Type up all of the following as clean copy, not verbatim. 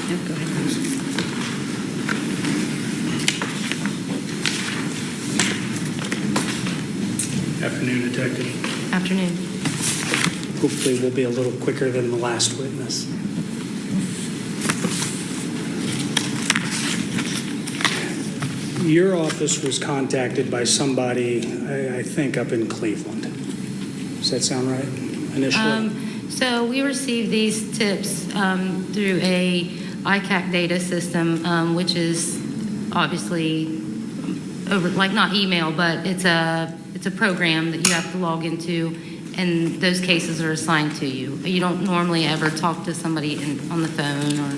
No, go ahead. Afternoon, Detective. Afternoon. Hopefully we'll be a little quicker than the last witness. Your office was contacted by somebody, I think, up in Cleveland. Does that sound right, initially? So we received these tips through a ICAC data system, which is obviously over, like not email, but it's a program that you have to log into, and those cases are assigned to you. You don't normally ever talk to somebody on the phone or.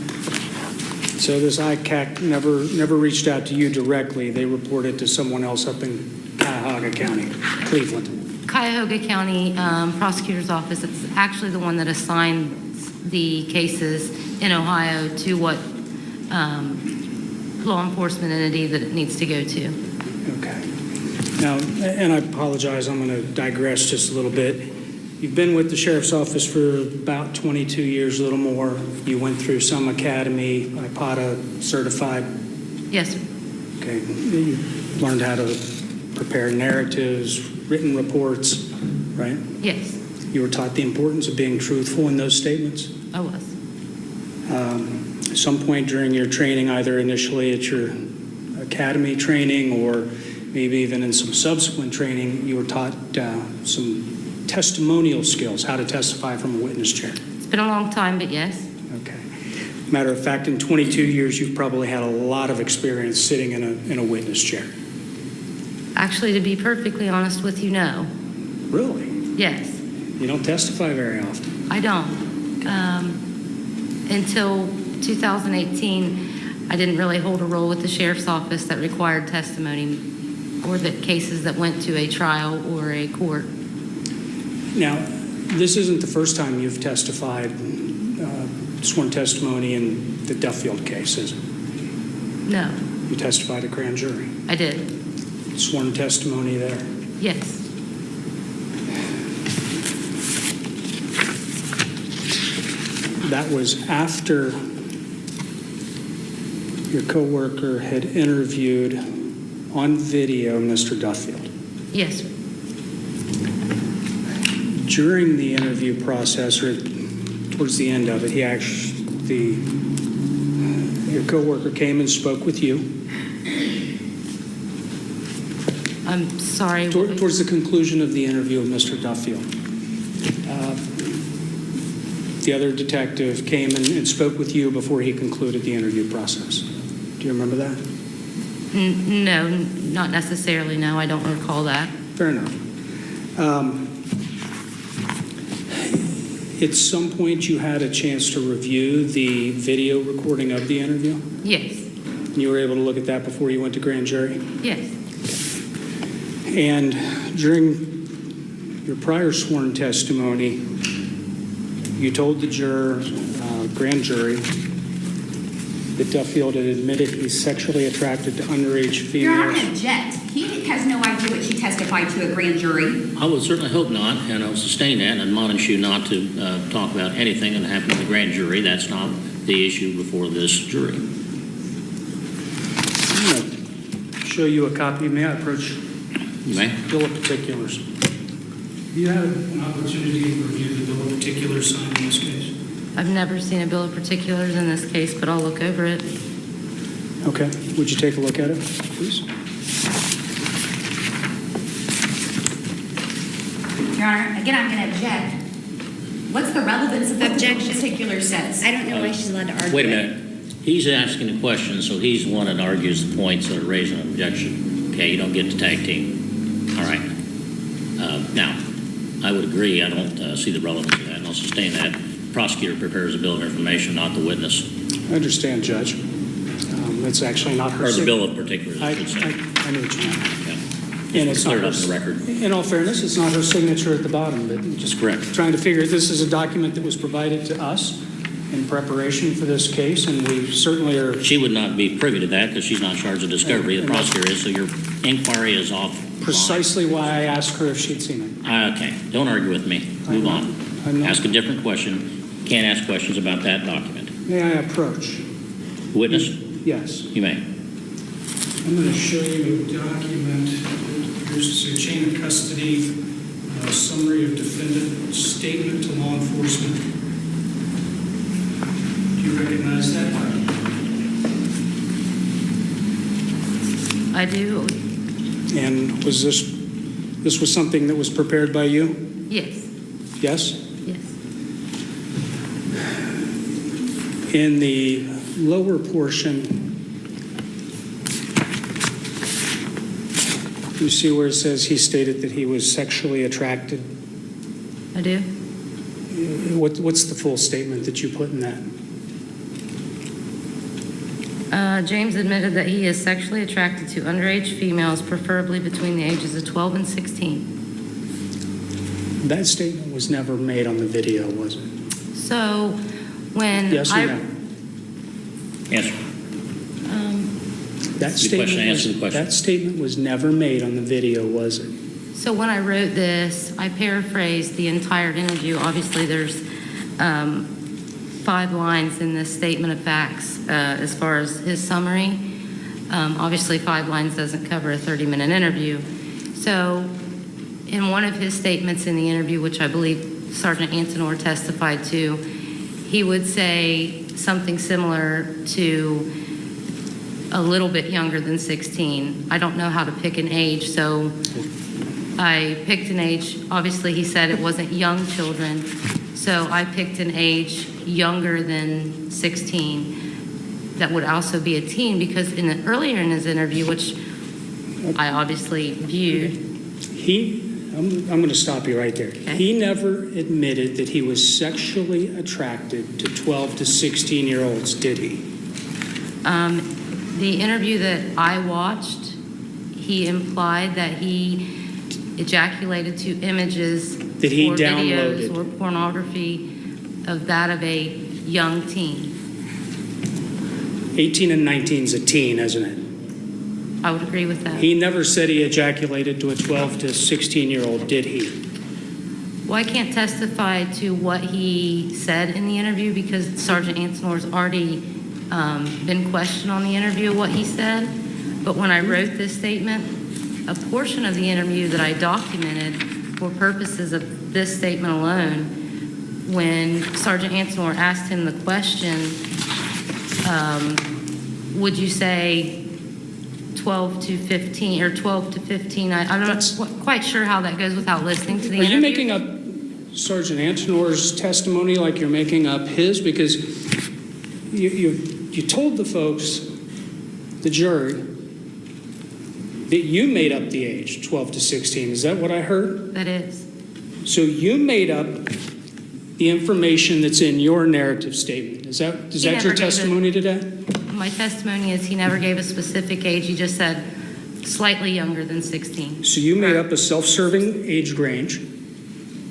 So this ICAC never reached out to you directly. They reported to someone else up in Cuyahoga County, Cleveland. Cuyahoga County Prosecutor's Office, it's actually the one that assigns the cases in Ohio to what law enforcement entity that it needs to go to. Okay. Now, and I apologize, I'm going to digress just a little bit. You've been with the Sheriff's Office for about 22 years, a little more. You went through some academy, IPATA certified. Yes, sir. Okay. You learned how to prepare narratives, written reports, right? Yes, You were taught the importance of being truthful in those statements. I was. At some point during your training, either initially at your academy training or maybe even in some subsequent training, you were taught some testimonial skills, how to testify from a witness chair. It's been a long time, but yes. Okay. Matter of fact, in 22 years, you've probably had a lot of experience sitting in a witness chair. Actually, to be perfectly honest with you, no. Really? Yes, You don't testify very often. I don't. Until 2018, I didn't really hold a role with the Sheriff's Office that required testimony or that cases that went to a trial or a court. Now, this isn't the first time you've testified, sworn testimony in the Duffield case, is it? No, You testified at grand jury. I did. Sworn testimony there. Yes. That was after your coworker had interviewed on video Mr. Duffield. Yes, sir. During the interview process, or towards the end of it, your coworker came and spoke with you. I'm sorry. Towards the conclusion of the interview of Mr. Duffield. The other detective came and spoke with you before he concluded the interview process. Do you remember that? No, not necessarily. No, I don't recall that. Fair enough. At some point, you had a chance to review the video recording of the interview? Yes. You were able to look at that before you went to grand jury? Yes. And during your prior sworn testimony, you told the grand jury, that Duffield had admitted he's sexually attracted to underage females. Your Honor, I'm going to object. He has no idea what she testified to a grand jury. I would certainly hope not, and I'll sustain that and admonish you not to talk about anything that happened in the grand jury. That's not the issue before this jury. I'm going to show you a copy. May I approach? You may. Bill of particulars. You had an opportunity to review the bill of particulars signed in this case. I've never seen a bill of particulars in this case, but I'll look over it. Okay. Would you take a look at it, please? Your Honor, again, I'm going to object. What's the relevance of what the bill of particulars says? I don't know why she's allowed to argue. Wait a minute. He's asking a question, so he's the one that argues the points that are raising an objection. Okay, you don't get to tag team. All right. Now, I would agree. I don't see the relevance of that, and I'll sustain that. The prosecutor prepares a bill of information, not the witness. I understand, Judge. It's actually not her. Or the bill of particulars, I I should say. know what you mean. Yeah. And it's not Cleared her, up in the record. in all fairness, it's not her signature at the bottom, but just Correct. trying to figure, this is a document that was provided to us in preparation for this case, and we certainly are. She would not be privy to that because she's not charged with discovery. The prosecutor is, so your inquiry is off. Precisely why I asked her if she'd seen it. Okay, don't argue with me. Move on. I'm not. Ask a different question. Can't ask questions about that document. May I approach? witness? Yes. You may. I'm going to show you a document. Here's a chain of custody, summary of defendant statement to law enforcement. Do you recognize that? I do, And was this was something that was prepared by you? yes, Yes? yes. In the lower portion, you see where it says he stated that he was sexually attracted. I do. What's the full statement that you put in that? James admitted that he is sexually attracted to underage females, preferably between the ages of 12 and 16. That statement was never made on the video, was it? So when Yes or no? Answer. That Good question. Answer the question. That statement was never made on the video, was it? So when I wrote this, I paraphrased the entire interview. Obviously, there's 5 lines in this statement of facts as far as his summary. Obviously, 5 lines doesn't cover a 30-minute interview. So in one of his statements in the interview, which I believe Sergeant Antonor testified to, he would say something similar to a little bit younger than 16. I don't know how to pick an age, so I picked an age. Obviously, he said it wasn't young children, so I picked an age younger than 16 that would also be a teen, because earlier in his interview, which I obviously viewed. I'm going to stop you right there. Okay. He never admitted that he was sexually attracted to 12 to 16-year-olds, did he? The interview that I watched, he implied that he ejaculated to images That he or downloaded. videos or pornography of a young teen. 18 and 19 is a teen, isn't it? I would agree with that. He never said he ejaculated to a 12 to 16-year-old, did he? Well, I can't testify to what he said in the interview because Sergeant Ansonor's already been questioned on the interview what he said. But when I wrote this statement, a portion of the interview that I documented for purposes of this statement alone, when Sergeant Ansonor asked him the question, would you say 12 to 15 or 12 to 15? I'm not quite sure how that goes without listening to the interview. Are you making up Sergeant Antonor's testimony like you're making up his? Because you told the folks, the jury, that you made up the age, 12 to 16. Is that what I heard? That is. So you made up the information that's in your narrative statement. Is that your testimony today? My testimony is he never gave a specific age. He just said slightly younger than 16. So you made up a self-serving age range,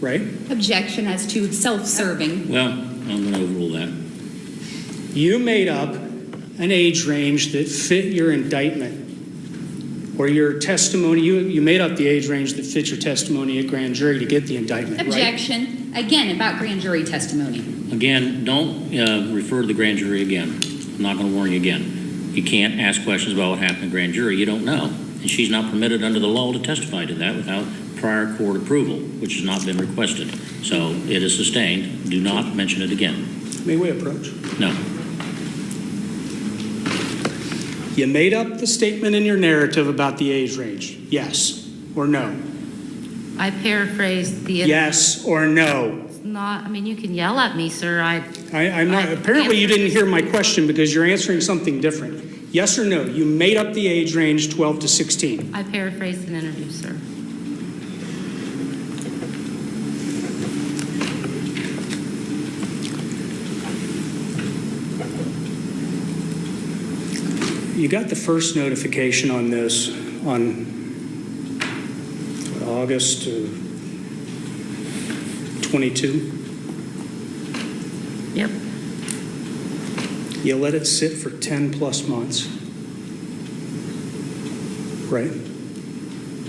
right? Objection as to self-serving. Well, I'm going to overrule that. You made up an age range that fit your indictment or your testimony. You made up the age range that fit your testimony at grand jury to get the indictment, right? Objection, again, about grand jury testimony. Again, don't refer to the grand jury again. I'm not going to warn you again. You can't ask questions about what happened in grand jury. You don't know. And she's not permitted under the law to testify to that without prior court approval, which has not been requested. So it is sustained. Do not mention it again. May we approach? No. You made up the statement in your narrative about the age range, yes or no? I paraphrased the interview. Yes or no? Not, I mean, you can yell at me, sir. I'm not. Apparently, you didn't hear my question because you're answering something different. Yes or no? You made up the age range 12 to 16. I paraphrased an interview, sir. You got the first notification on this on August 22. Yep. You let it sit for 10 plus months, right?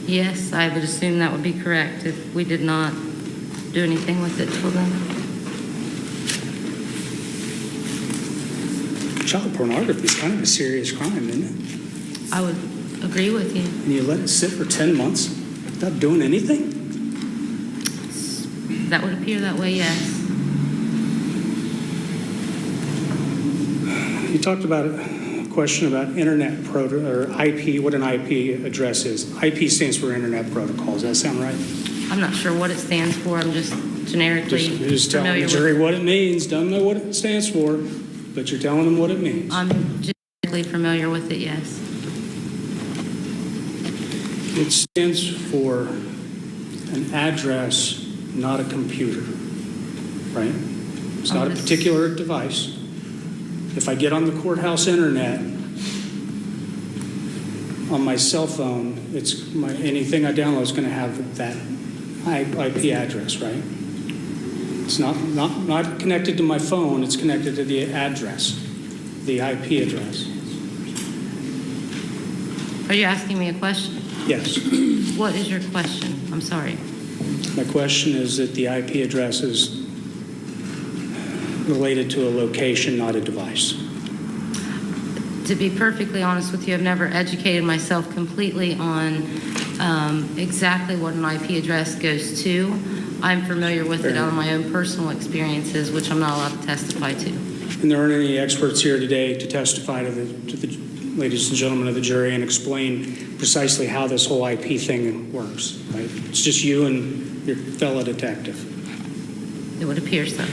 Yes, I would assume that would be correct if we did not do anything with it till then. child pornography is kind of a serious crime, isn't it? I would agree with you. And you let it sit for 10 months without doing anything? That would appear that way, yes. You talked about a question about internet or IP, what an IP address is. IP stands for Internet Protocol. Does that sound right? I'm not sure what it stands for. I'm just generically Just telling familiar the jury with. what it means. Doesn't know what it stands for, but you're telling them what it means. I'm generically familiar with it, yes. It stands for an address, not a computer, right? It's not a particular device. If I get on the courthouse internet on my cell phone, anything I download is going to have that IP address, right? It's not connected to my phone. It's connected to the address, the IP address. Are you asking me a question? Yes. What is your question? I'm sorry. My question is that the IP address is related to a location, not a device. To be perfectly honest with you, I've never educated myself completely on exactly what an IP address goes to. I'm familiar with it out of my own personal experiences, which I'm not allowed to testify to. And there aren't any experts here today to testify to the ladies and gentlemen of the jury and explain precisely how this whole IP thing works, right? It's just you and your fellow detective. It would appear so.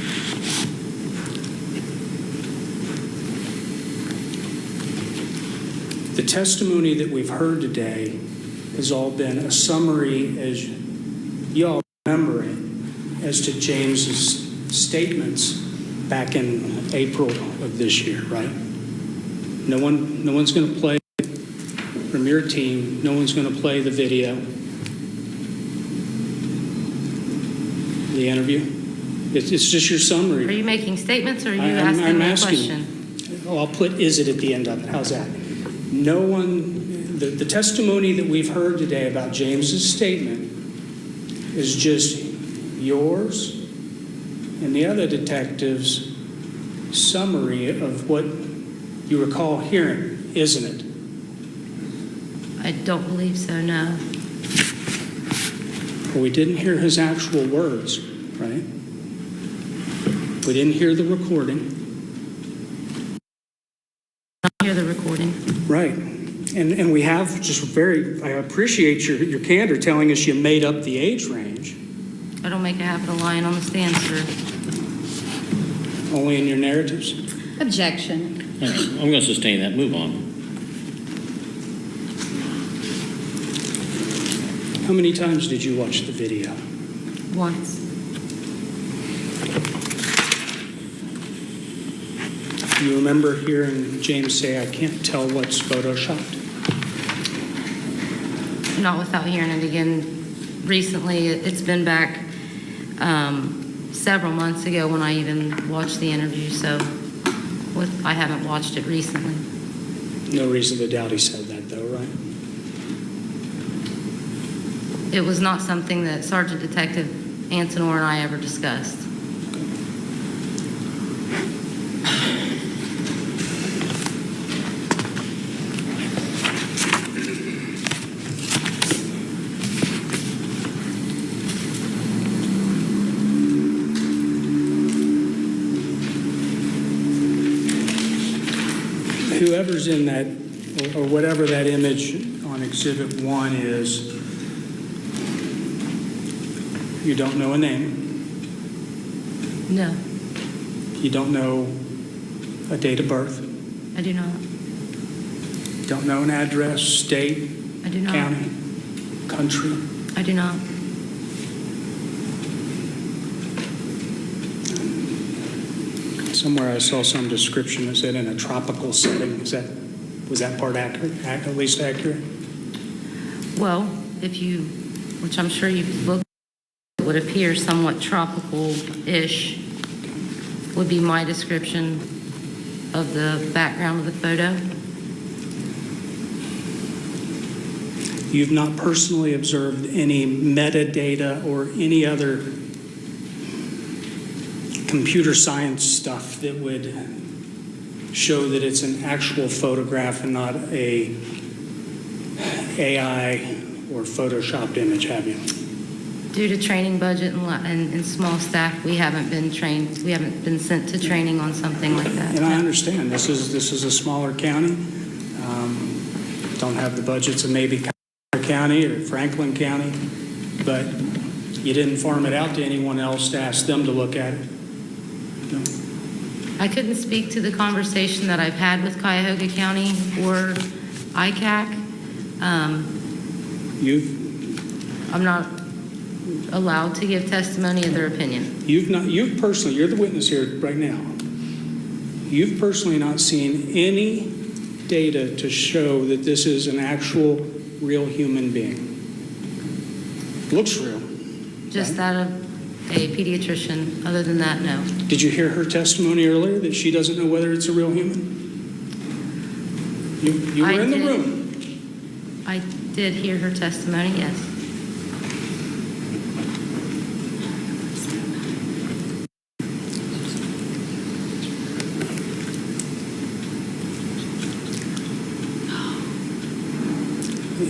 The testimony that we've heard today has all been a summary, as you all remember it, as to James's statements back in April of this year, right? No one's going to play from your team. No one's going to play the video, the interview. It's just your summary. Are you making statements or are you I'm asking me a asking. question? Oh, I'll put "is it" at the end of it. How's that? No one, the testimony that we've heard today about James's statement is just yours and the other detectives' summary of what you recall hearing, isn't it? I don't believe so, no. Well, we didn't hear his actual words, right? We didn't hear the recording. I hear the recording. Right. And we have I appreciate your candor telling us you made up the age range. I don't make a habit of lying on the stand, sir. Only in your narratives. Objection. All right, I'm going to sustain that. Move on. How many times did you watch the video? Once. Do you remember hearing James say, "I can't tell what's photoshopped"? Not without hearing it again recently. It's been back several months ago when I even watched the interview, so I haven't watched it recently. No reason to doubt he said that, though, right? It was not something that Sergeant Detective Antonor and I ever discussed. Whoever's in that, or whatever that image on Exhibit 1 is, you don't know a name. No, You don't know a date of birth. I do not. You don't know an address, state, I do not. county, country. I do not. Somewhere I saw some description that said in a tropical setting. Was that part accurate? At least accurate? Well, which I'm sure you've looked, it would appear somewhat tropical-ish, would be my description of the background of the photo. You've not personally observed any metadata or any other computer science stuff that would show that it's an actual photograph and not a AI or photoshopped image, have you? Due to training budget and small staff, we haven't been trained, we haven't been sent to training on something like that. And I understand, this is a smaller county. Don't have the budgets of maybe Cuyahoga County or Franklin County, but you didn't farm it out to anyone else to ask them to look at it. No. I couldn't speak to the conversation that I've had with Cuyahoga County or ICAC. I'm not allowed to give testimony of their opinion. You've personally, you're the witness here right now. You've personally not seen any data to show that this is an actual real human being. Looks real. Just right? that of a pediatrician. Other than that, no. Did you hear her testimony earlier that she doesn't know whether it's a real human? You were in the room. I did hear her testimony, yes.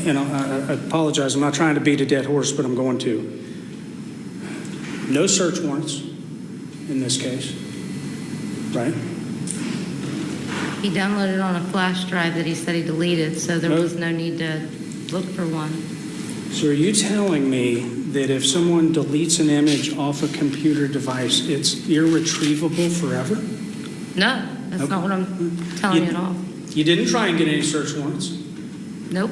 And I apologize, I'm not trying to beat a dead horse, but I'm going to. No search warrants in this case, right? He downloaded on a flash drive that he said he deleted, so there was no need to look for one. So are you telling me that if someone deletes an image off a computer device, it's irretrievable forever? No, that's not what I'm telling you at all. You didn't try and get any search warrants? Nope.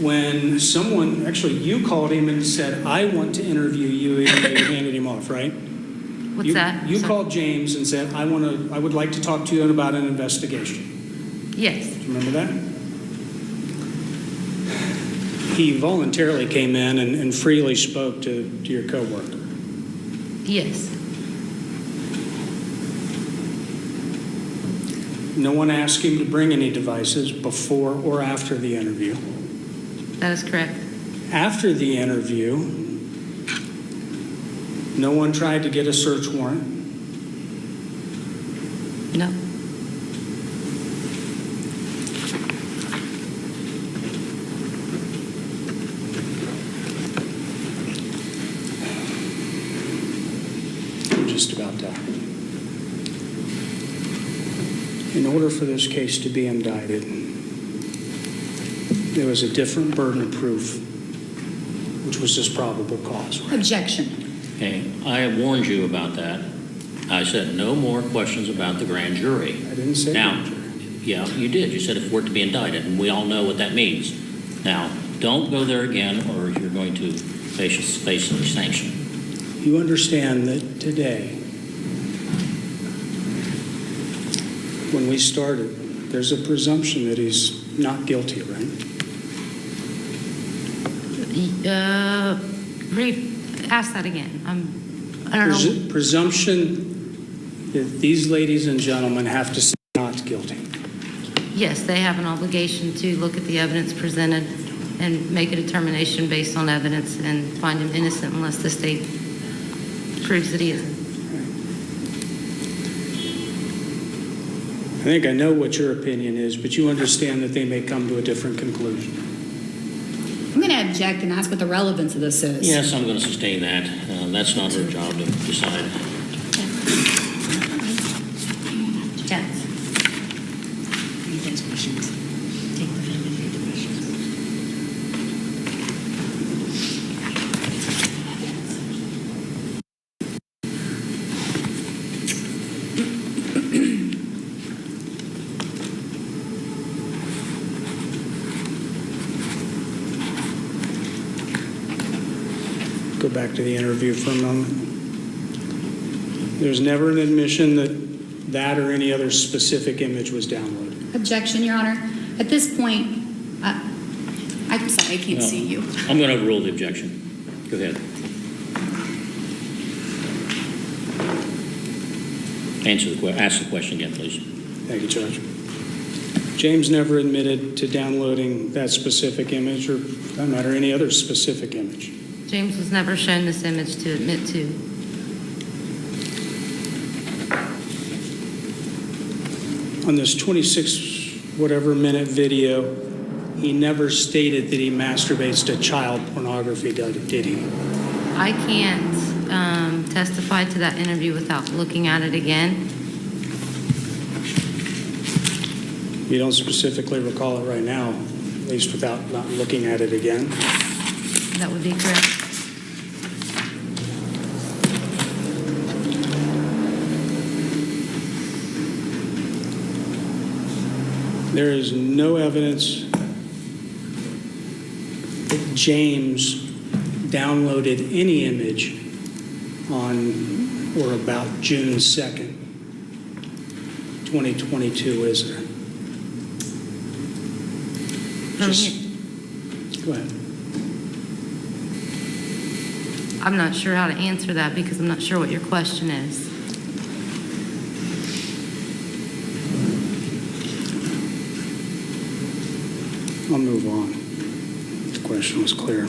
When someone, actually you called him and said, I want to interview you, and you handed him off, right? What's that? You called James and said, I would like to talk to you about an investigation. Yes. Do you remember that? He voluntarily came in and freely spoke to your coworker. Yes. No one asked him to bring any devices before or after the interview. That is correct. After the interview, no one tried to get a search warrant. No. I'm just about done. In order for this case to be indicted, there was a different burden of proof, which was this probable cause. Right? Objection. Okay, I have warned you about that. I said no more questions about the grand jury. I didn't say Now, grand jury. yeah, you did. You said if we're to be indicted, and we all know what that means. Now, don't go there again, or you're going to face a sanction. You understand that today, when we started, there's a presumption that he's not guilty, right? Ask that again. I don't know. Presumption that these ladies and gentlemen have to say not guilty. Yes, they have an obligation to look at the evidence presented and make a determination based on evidence and find him innocent unless the state proves that he isn't. I think I know what your opinion is, but you understand that they may come to a different conclusion. I'm going to object and ask what the relevance of this is. Yes, I'm going to sustain that. That's not her job to decide. Yes. Read those questions. Take the time to read the questions. Go back to the interview for a moment. There's never an admission that or any other specific image was downloaded. Objection, Your Honor. At this point, I'm sorry, I can't No. see you. I'm going to overrule the objection. Go ahead. Ask the question again, please. Thank you, Judge. James never admitted to downloading that specific image or, for that matter, any other specific image. James was never shown this image to admit to. On this 26 whatever minute video, he never stated that he masturbates to child pornography, did he? I can't testify to that interview without looking at it again. You don't specifically recall it right now, at least without not looking at it again. That would be correct. There is no evidence that James downloaded any image on or about June 2nd, 2022, is there? Go ahead. I'm not sure how to answer that because I'm not sure what your question is. I'll move on. The question was clear.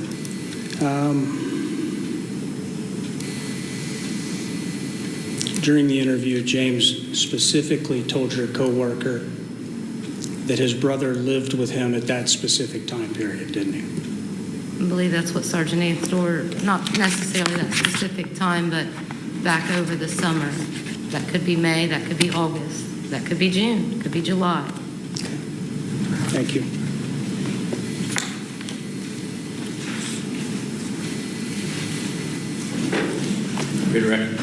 During the interview, James specifically told your coworker that his brother lived with him at that specific time period, didn't he? I believe that's what Sergeant Anstor, not necessarily that specific time, but back over the summer. That could be May, that could be August, that could be June, could be July. Thank you. Redirect.